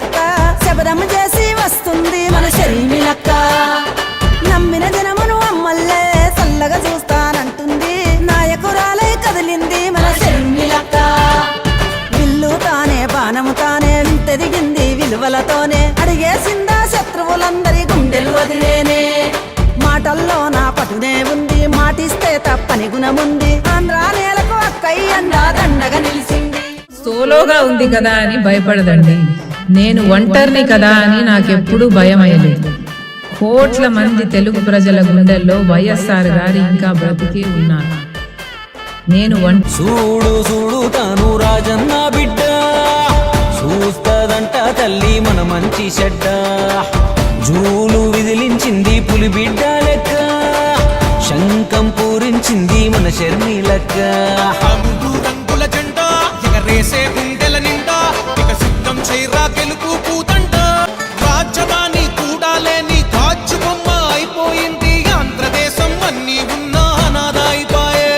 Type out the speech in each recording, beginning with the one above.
లక్క శబదం చేసి వస్తుంది మన షర్మిలక్క నమ్మిన జనమును అమ్మల్లే చల్లగా చూస్తానంటుంది నాయకురాలై కదిలింది మన షర్మిలక్క విల్లు తానే బాణము తానే వింతెదిగింది విలువలతోనే అడిగేసిందా శత్రువులందరి గుండెలు వదిలేనే మాటల్లో నా పటునే ఉంది మాటిస్తే తప్పని గుణముంది ఆంధ్ర నేలకు అక్కయ్య అండా దండగా నిలిచింది. సోలోగా ఉంది కదా అని భయపడదండి, నేను ఒంటరిని కదా అని నాకెప్పుడు భయమయ్యలేదు. కోట్ల మంది తెలుగు ప్రజల గుండెల్లో వైఎస్ఆర్ గారు ఇంకా బ్రతికే ఉన్నారు. నేను చూడు చూడు తాను రాజన్న బిడ్డ చూస్తదంట తల్లి మన మంచి చెడ్డ జూలు విదిలించింది పులి బిడ్డ లెక్క శంఖం పూరించింది మన షర్మిలక్క రంగుల జెండా ఎగరేసే గుండెల నిండా ఇక సిద్ధం చేయరా గెలుపు పూతంట రాజధాని కూడా లేని తాజ్ బొమ్మ అయిపోయింది ఆంధ్రదేశం అన్ని ఉన్న అనాథ అయిపోయే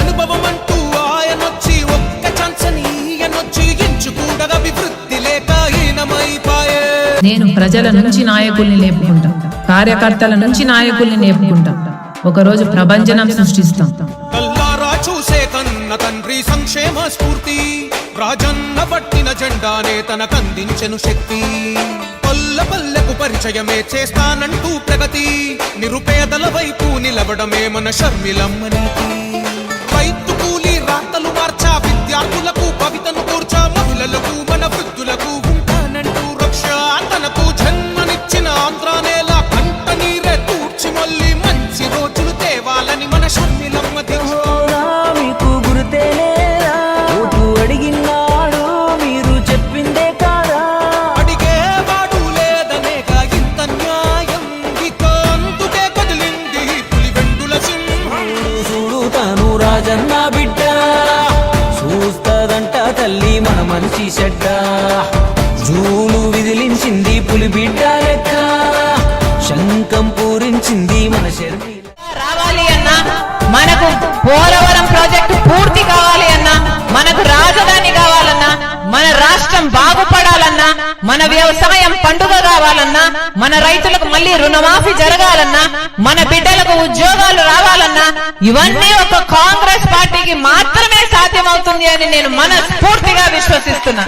అనుభవం అంటూ ఆయనొచ్చి ఒక్క ఛాన్సని ఈయనొచ్చి ఎంచుకూడగా అభివృద్ధి లేక హీనమైపోయే. నేను ప్రజల నుంచి నాయకుల్ని లేపుకుంటా, కార్యకర్తల నుంచి నాయకుల్ని లేపుకుంటా. ఒకరోజు ప్రభంజనం సృష్టిస్తాం. కల్లారా చూసే కన్న తండ్రి సంక్షేమ స్ఫూర్తి రాజన్న పట్టిన జెండానే తనకందించెను శక్తి పల్ల పల్లెకు పరిచయమే చేస్తానంటూ ప్రగతి నిరుపేదల వైపు నిలబడమే మన షర్మిలమ్మ నీతి రైతు కూలి రాతలు మార్చా విద్యార్థులకు కవితను కూర్చా మహిళలకు మన వృద్ధులకు ఉంటానంటూ రక్ష తనకు జన్మనిచ్చిన ఆంధ్ర నేల కంట నీరే తూర్చి మళ్ళీ మంచి రోజులు తేవాలని మన షర్మిలమ్మ మీకు గుర్తేనేరా ఓటు అడిగినాడు మీరు చెప్పిందే కాదా అడిగేవాడు లేదనేక ఇంత న్యాయం ఇక అందుకే కదిలింది పులి వెండుల సింహం చూడు తాను రాజన్న బిడ్డ చూస్తదంట తల్లి మన మంచి చెడ్డ జూలు విదిలించింది పులి బిడ్డ లెక్క శంఖం పూరించింది మన షర్మిల రావాలి అన్నా, మనకు పోలవరం ప్రాజెక్టు పూర్తి కావాలి అన్నా, మనకు రాజధాని కావాలన్నా, మన రాష్ట్రం బాగుపడాలన్నా, మన వ్యవసాయం పండుగ కావాలన్నా, మన రైతులకు మళ్ళీ రుణమాఫీ జరగాలన్నా, మన బిడ్డలకు ఉద్యోగాలు రావాలన్నా, ఇవన్నీ ఒక కాంగ్రెస్ పార్టీకి మాత్రమే సాధ్యమవుతుంది అని నేను మనస్ఫూర్తిగా విశ్వసిస్తున్నా.